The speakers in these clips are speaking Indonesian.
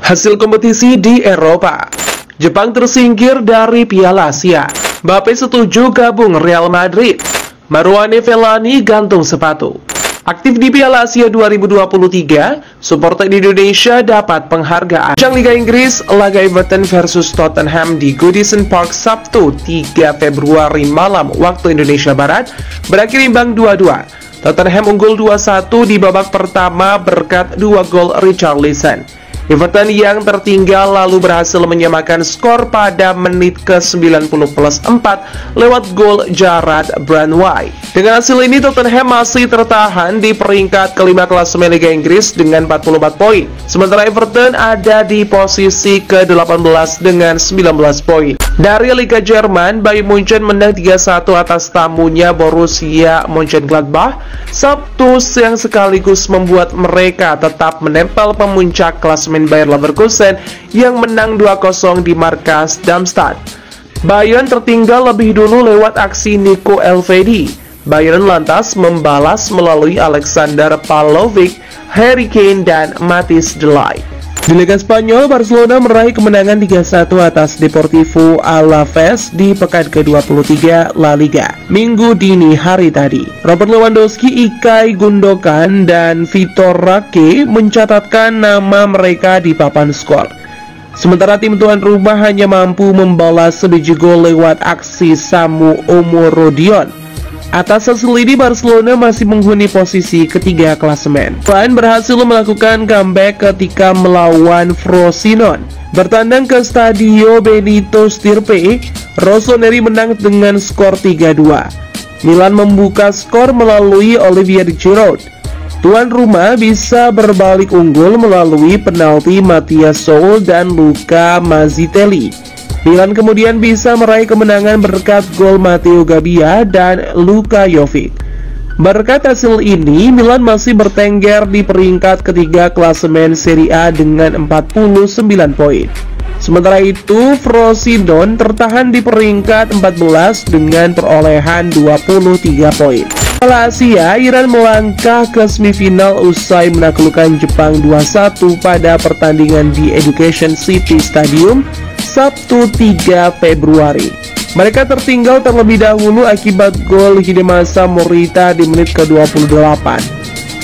Hasil kompetisi di Eropa. Jepang tersingkir dari Piala Asia. Mbappe setuju gabung Real Madrid. Marouane Fellaini gantung sepatu. Aktif di Piala Asia 2023, supporter Indonesia dapat penghargaan. Ajang Liga Inggris, laga Everton versus Tottenham di Goodison Park Sabtu 3 Februari malam waktu Indonesia Barat berakhir imbang 2-2. Tottenham unggul 2-1 di babak pertama berkat 2 gol Richarlison. Everton yang tertinggal lalu berhasil menyamakan skor pada menit ke-90+4 lewat gol Jarrad Branway. Dengan hasil ini Tottenham masih tertahan di peringkat kelima klasemen Liga Inggris dengan 44 poin. Sementara Everton ada di posisi ke-18 dengan 19 poin. Dari Liga Jerman, Bayern Munchen menang 3-1 atas tamunya Borussia Mönchengladbach Sabtu yang sekaligus membuat mereka tetap menempel pemuncak klasemen Bayer Leverkusen yang menang 2-0 di markas Darmstadt. Bayern tertinggal lebih dulu lewat aksi Nico Elvedi. Bayern lantas membalas melalui Alexander Pavlovic, Harry Kane, dan Matthijs de Ligt. Di Liga Spanyol, Barcelona meraih kemenangan 3-1 atas Deportivo Alaves di pekan ke-23 La Liga, Minggu dini hari tadi. Robert Lewandowski, Ilkay Gundogan, dan Vitor Roque mencatatkan nama mereka di papan skor. Sementara tim tuan rumah hanya mampu membalas sebiji gol lewat aksi Samu Omorodion. Atas hasil ini, Barcelona masih menghuni posisi ketiga klasemen. Selain berhasil melakukan comeback ketika melawan Frosinone. Bertandang ke Stadio Benito Stirpe, Rossoneri menang dengan skor 3-2. Milan membuka skor melalui Olivier Giroud. Tuan rumah bisa berbalik unggul melalui penalti Matthias Soul dan Luca Mazzitelli. Milan kemudian bisa meraih kemenangan berkat gol Matteo Gabbia dan Luka Jovic. Berkat hasil ini, Milan masih bertengger di peringkat ketiga klasemen Serie A dengan 49 poin. Sementara itu, Frosinone tertahan di peringkat 14 dengan perolehan 23 poin. Piala Asia, Iran melangkah ke semifinal usai menaklukkan Jepang 2-1 pada pertandingan di Education City Stadium Sabtu 3 Februari. Mereka tertinggal terlebih dahulu akibat gol Hidemasa Morita di menit ke-28.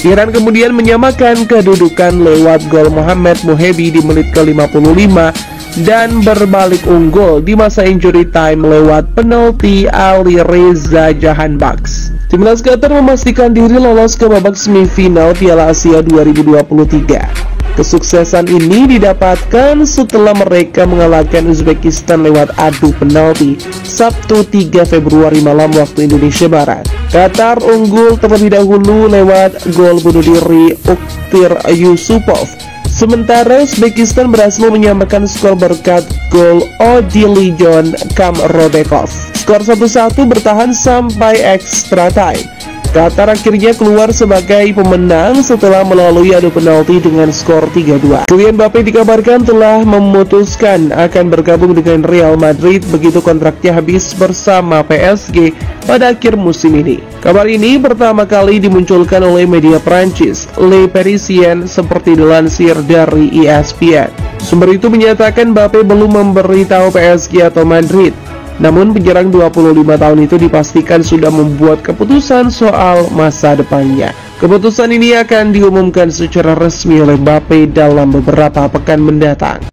Iran kemudian menyamakan kedudukan lewat gol Mohamed Mohebi di menit ke-55 dan berbalik unggul di masa injury time lewat penalti Ali Reza Jahanbakhsh. Timnas Qatar memastikan diri lolos ke babak semifinal Piala Asia 2023. Kesuksesan ini didapatkan setelah mereka mengalahkan Uzbekistan lewat adu penalti Sabtu 3 Februari malam waktu Indonesia Barat. Qatar unggul terlebih dahulu lewat gol bunuh diri Uktir Yusupov. Sementara Uzbekistan berhasil menyamakan skor berkat gol Odilijon Kamrodekov. Skor 1-1 bertahan sampai extra time. Qatar akhirnya keluar sebagai pemenang setelah melalui adu penalti dengan skor 3-2. Kylian Mbappe dikabarkan telah memutuskan akan bergabung dengan Real Madrid begitu kontraknya habis bersama PSG pada akhir musim ini. Kabar ini pertama kali dimunculkan oleh media Prancis, Le Parisien, seperti dilansir dari ESPN. Sumber itu menyatakan Mbappe belum memberitahu PSG atau Madrid. Namun penyerang 25 tahun itu dipastikan sudah membuat keputusan soal masa depannya. Keputusan ini akan diumumkan secara resmi oleh Mbappe dalam beberapa pekan mendatang.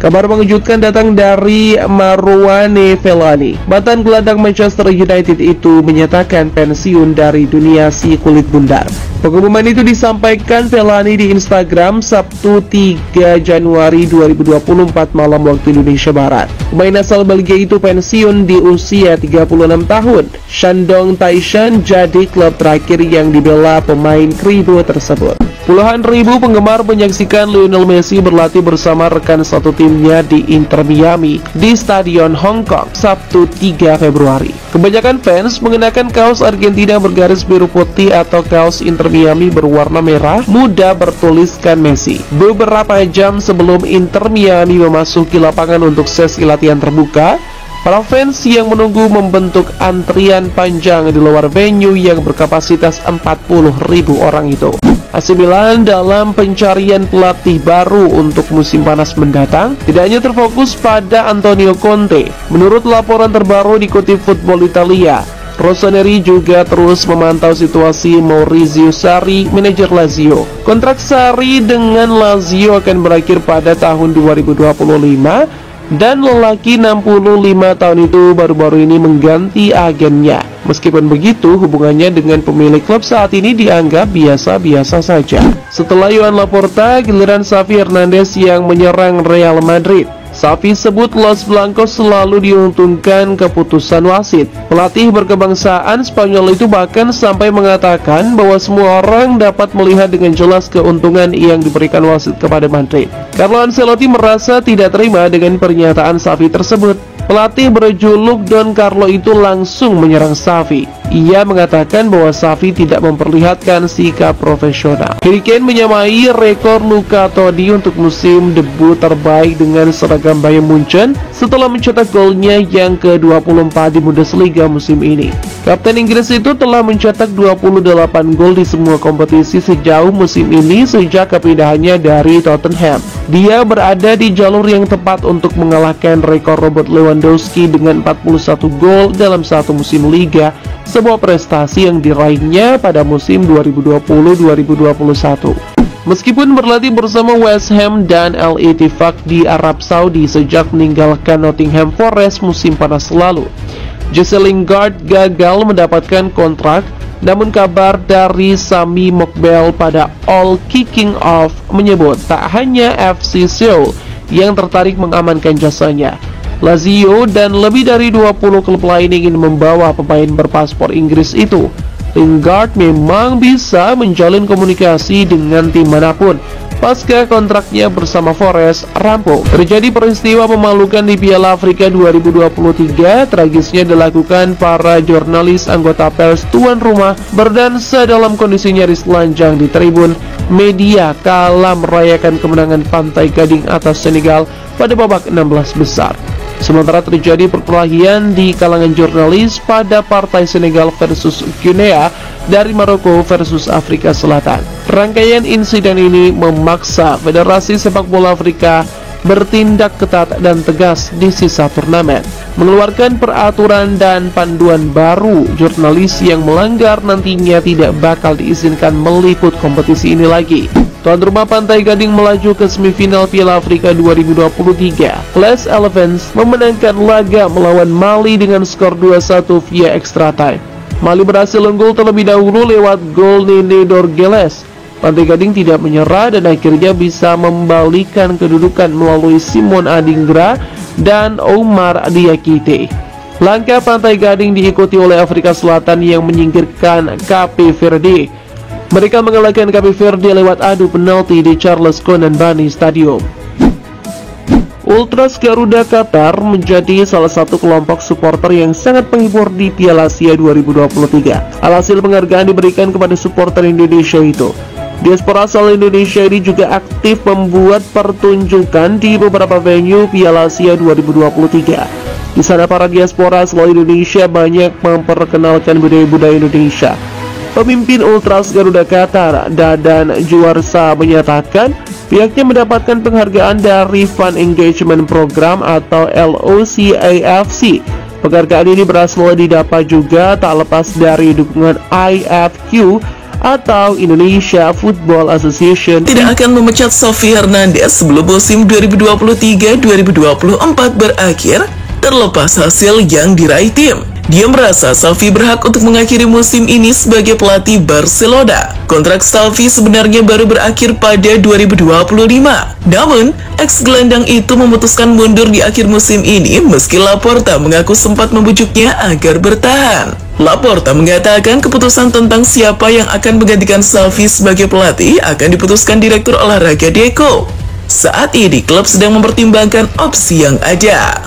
Kabar mengejutkan datang dari Marouane Fellaini. Mantan gelandang Manchester United itu menyatakan pensiun dari dunia si kulit bundar. Pengumuman itu disampaikan Fellaini di Instagram Sabtu 3 Januari 2024 malam waktu Indonesia Barat. Pemain asal Belgia itu pensiun di usia 36 tahun. Shandong Taishan jadi klub terakhir yang dibela pemain kribo tersebut. Puluhan ribu penggemar menyaksikan Lionel Messi berlatih bersama rekan satu timnya di Inter Miami di Stadion Hong Kong Sabtu 3 Februari. Kebanyakan fans mengenakan kaos Argentina bergaris biru putih atau kaos Inter Miami berwarna merah muda bertuliskan Messi. Beberapa jam sebelum Inter Miami memasuki lapangan untuk sesi latihan terbuka, Para fans yang menunggu membentuk antrian panjang di luar venue yang berkapasitas 40.000 orang itu. AC Milan dalam pencarian pelatih baru untuk musim panas mendatang tidak hanya terfokus pada Antonio Conte. Menurut laporan terbaru dikutip Football Italia, Rossoneri juga terus memantau situasi Maurizio Sarri, manajer Lazio. Kontrak Sarri dengan Lazio akan berakhir pada tahun 2025 dan lelaki 65 tahun itu baru-baru ini mengganti agennya. Meskipun begitu, hubungannya dengan pemilik klub saat ini dianggap biasa-biasa saja. Setelah Joan Laporta, giliran Xavi Hernandez yang menyerang Real Madrid. Xavi sebut Los Blancos selalu diuntungkan keputusan wasit. Pelatih berkebangsaan Spanyol itu bahkan sampai mengatakan bahwa semua orang dapat melihat dengan jelas keuntungan yang diberikan wasit kepada Madrid. Carlo Ancelotti merasa tidak terima dengan pernyataan Xavi tersebut. Pelatih berjuluk Don Carlo itu langsung menyerang Xavi. Ia mengatakan bahwa Xavi tidak memperlihatkan sikap profesional. Harry Kane menyamai rekor Luca Toni untuk musim debut terbaik dengan seragam Bayern Munchen setelah mencetak golnya yang ke-24 di Bundesliga musim ini. Kapten Inggris itu telah mencetak 28 gol di semua kompetisi sejauh musim ini sejak kepindahannya dari Tottenham. Dia berada di jalur yang tepat untuk mengalahkan rekor Robert Lewandowski dengan 41 gol dalam satu musim liga, sebuah prestasi yang diraihnya pada musim 2020-2021. Meskipun berlatih bersama West Ham dan Al Ettifaq di Arab Saudi sejak meninggalkan Nottingham Forest musim panas lalu, Jesse Lingard gagal mendapatkan kontrak. Namun kabar dari Sami Mokbel pada All Kicking Off menyebut tak hanya FC Seoul yang tertarik mengamankan jasanya. Lazio dan lebih dari 20 klub lain ingin membawa pemain berpaspor Inggris itu. Lingard memang bisa menjalin komunikasi dengan tim manapun pasca kontraknya bersama Forest rampung. Terjadi peristiwa memalukan di Piala Afrika 2023. Tragisnya dilakukan para jurnalis anggota pers tuan rumah berdansa dalam kondisi nyaris telanjang di tribun media kala merayakan kemenangan Pantai Gading atas Senegal pada babak 16 besar. Sementara terjadi perkelahian di kalangan jurnalis pada partai Senegal versus Guinea dari Maroko versus Afrika Selatan. Rangkaian insiden ini memaksa Federasi Sepak Bola Afrika bertindak ketat dan tegas di sisa turnamen, mengeluarkan peraturan dan panduan baru. Jurnalis yang melanggar nantinya tidak bakal diizinkan meliput kompetisi ini lagi. Tuan rumah Pantai Gading melaju ke semifinal Piala Afrika 2023. Les Elephants memenangkan laga melawan Mali dengan skor 2-1 via extra time. Mali berhasil unggul terlebih dahulu lewat gol Nene Dorgeles. Pantai Gading tidak menyerah dan akhirnya bisa membalikan kedudukan melalui Simon Adingra dan Omar Diakite. Langkah Pantai Gading diikuti oleh Afrika Selatan yang menyingkirkan Cape Verde. Mereka mengalahkan Cape Verde lewat adu penalti di Charles Konan-Banny Stadium. Ultras Garuda Qatar menjadi salah satu kelompok supporter yang sangat penghibur di Piala Asia 2023. Alhasil penghargaan diberikan kepada supporter Indonesia itu. Diaspora asal Indonesia ini juga aktif membuat pertunjukan di beberapa venue Piala Asia 2023. Di sana para diaspora asal Indonesia banyak memperkenalkan budaya-budaya Indonesia. Pemimpin Ultras Garuda Qatar, Dadan Juarsa, menyatakan pihaknya mendapatkan penghargaan dari Fan Engagement Program atau LOCAFC. Penghargaan ini berhasil didapat juga tak lepas dari dukungan IFQ atau Indonesia Football Association. Tidak akan memecat Xavi Hernandez sebelum musim 2023-2024 berakhir, terlepas hasil yang diraih tim. Dia merasa Xavi berhak untuk mengakhiri musim ini sebagai pelatih Barcelona. Kontrak Xavi sebenarnya baru berakhir pada 2025. Namun, ex-gelandang itu memutuskan mundur di akhir musim ini meski Laporta mengaku sempat membujuknya agar bertahan. Laporta mengatakan keputusan tentang siapa yang akan menggantikan Xavi sebagai pelatih akan diputuskan Direktur Olahraga Deco. Saat ini, klub sedang mempertimbangkan opsi yang ada.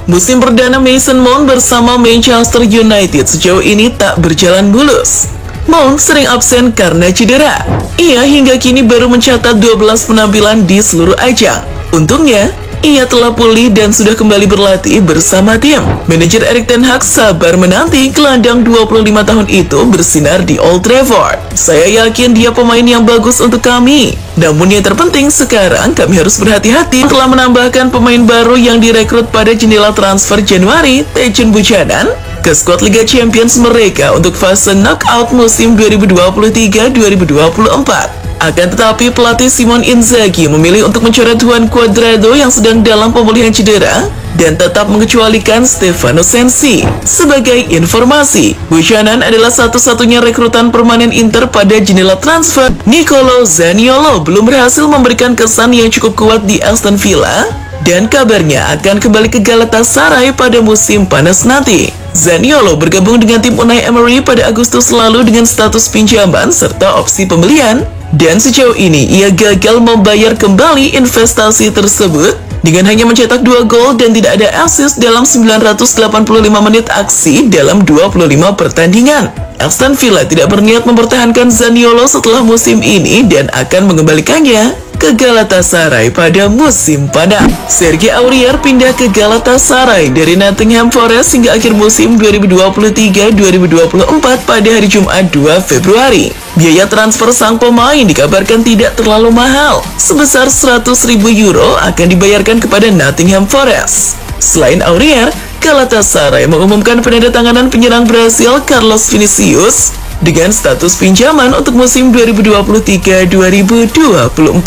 Musim perdana Mason Mount bersama Manchester United sejauh ini tak berjalan mulus. Mount sering absen karena cedera. Ia hingga kini baru mencatat 12 penampilan di seluruh ajang. Untungnya, ia telah pulih dan sudah kembali berlatih bersama tim. Manajer Erik ten Hag sabar menanti gelandang 25 tahun itu bersinar di Old Trafford. Saya yakin dia pemain yang bagus untuk kami. Namun yang terpenting sekarang kami harus berhati-hati telah menambahkan pemain baru yang direkrut pada jendela transfer Januari, Taejun Buchanan, ke skuad Liga Champions mereka untuk fase knockout musim 2023-2024. Akan tetapi pelatih Simone Inzaghi memilih untuk mencoret Juan Cuadrado yang sedang dalam pemulihan cedera dan tetap mengecualikan Stefano Sensi. Sebagai informasi, Buchanan adalah satu-satunya rekrutan permanen Inter pada jendela transfer. Nicolo Zaniolo belum berhasil memberikan kesan yang cukup kuat di Aston Villa dan kabarnya akan kembali ke Galatasaray pada musim panas nanti. Zaniolo bergabung dengan tim Unai Emery pada Agustus lalu dengan status pinjaman serta opsi pembelian, dan sejauh ini ia gagal membayar kembali investasi tersebut dengan hanya mencetak 2 gol dan tidak ada assist dalam 985 menit aksi dalam 25 pertandingan. Aston Villa tidak berniat mempertahankan Zaniolo setelah musim ini dan akan mengembalikannya ke Galatasaray pada musim panas. Serge Aurier pindah ke Galatasaray dari Nottingham Forest hingga akhir musim 2023-2024 pada hari Jumat 2 Februari. Biaya transfer sang pemain dikabarkan tidak terlalu mahal, sebesar 100.000 euro akan dibayarkan kepada Nottingham Forest. Selain Aurier, Galatasaray mengumumkan penandatanganan penyerang Brasil Carlos Vinicius dengan status pinjaman untuk musim 2023-2024.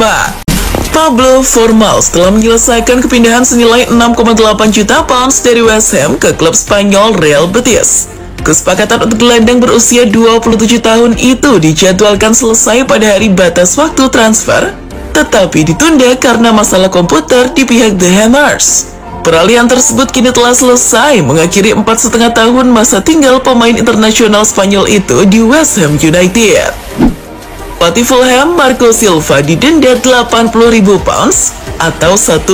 Pablo Fornals telah menyelesaikan kepindahan senilai 6,8 juta pounds dari West Ham ke klub Spanyol Real Betis. Kesepakatan untuk gelandang berusia 27 tahun itu dijadwalkan selesai pada hari batas waktu transfer, tetapi ditunda karena masalah komputer di pihak The Hammers. Peralihan tersebut kini telah selesai, mengakhiri 4,5 tahun masa tinggal pemain internasional Spanyol itu di West Ham United. Pelatih Fulham Marco Silva didenda 80.000 pounds atau 1,5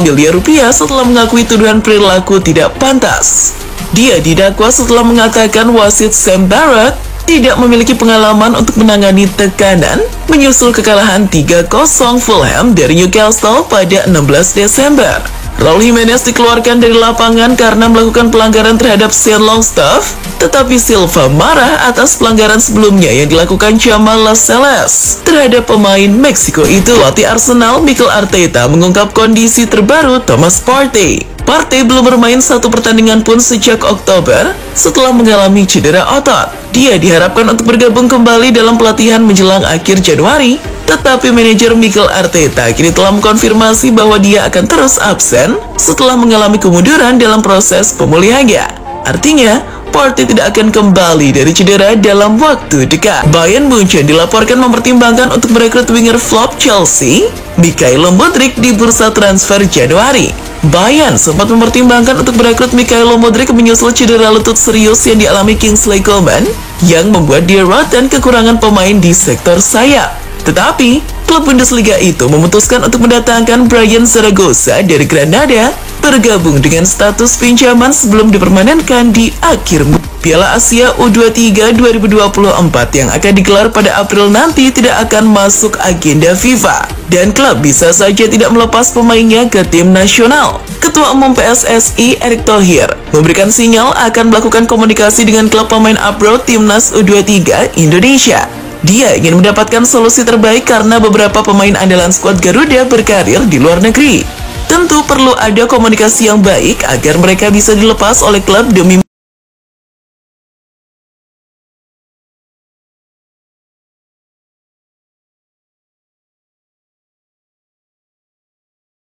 miliar rupiah setelah mengakui tuduhan perilaku tidak pantas. Dia didakwa setelah mengatakan wasit Sam Barrett tidak memiliki pengalaman untuk menangani tekanan menyusul kekalahan 3-0 Fulham dari Newcastle pada 16 Desember. Raul Jimenez dikeluarkan dari lapangan karena melakukan pelanggaran terhadap Shane Longstaff, tetapi Silva marah atas pelanggaran sebelumnya yang dilakukan Jamal Lascelles terhadap pemain Meksiko itu. Pelatih Arsenal Mikel Arteta mengungkap kondisi terbaru Thomas Partey. Partey belum bermain satu pertandingan pun sejak Oktober setelah mengalami cedera otot. Dia diharapkan untuk bergabung kembali dalam pelatihan menjelang akhir Januari, tetapi manajer Mikel Arteta kini telah mengkonfirmasi bahwa dia akan terus absen setelah mengalami kemunduran dalam proses pemulihannya. Artinya, Partey tidak akan kembali dari cedera dalam waktu dekat. Bayern Munchen dilaporkan mempertimbangkan untuk merekrut winger flop Chelsea, Mikhailo Mudryk di bursa transfer Januari. Bayern sempat mempertimbangkan untuk merekrut Mikhailo Mudryk menyusul cedera lutut serius yang dialami Kingsley Coman, yang membuat dia rotan kekurangan pemain di sektor sayap. Tetapi, klub Bundesliga itu memutuskan untuk mendatangkan Brian Zaragoza dari Granada, bergabung dengan status pinjaman sebelum dipermanenkan di akhir musim. Piala Asia U23 2024 yang akan digelar pada April nanti tidak akan masuk agenda FIFA, dan klub bisa saja tidak melepas pemainnya ke tim nasional. Ketua Umum PSSI Erick Thohir memberikan sinyal akan melakukan komunikasi dengan klub pemain abroad Timnas U23 Indonesia. Dia ingin mendapatkan solusi terbaik karena beberapa pemain andalan skuad Garuda berkarir di luar negeri. Tentu perlu ada komunikasi yang baik agar mereka bisa dilepas oleh klub demi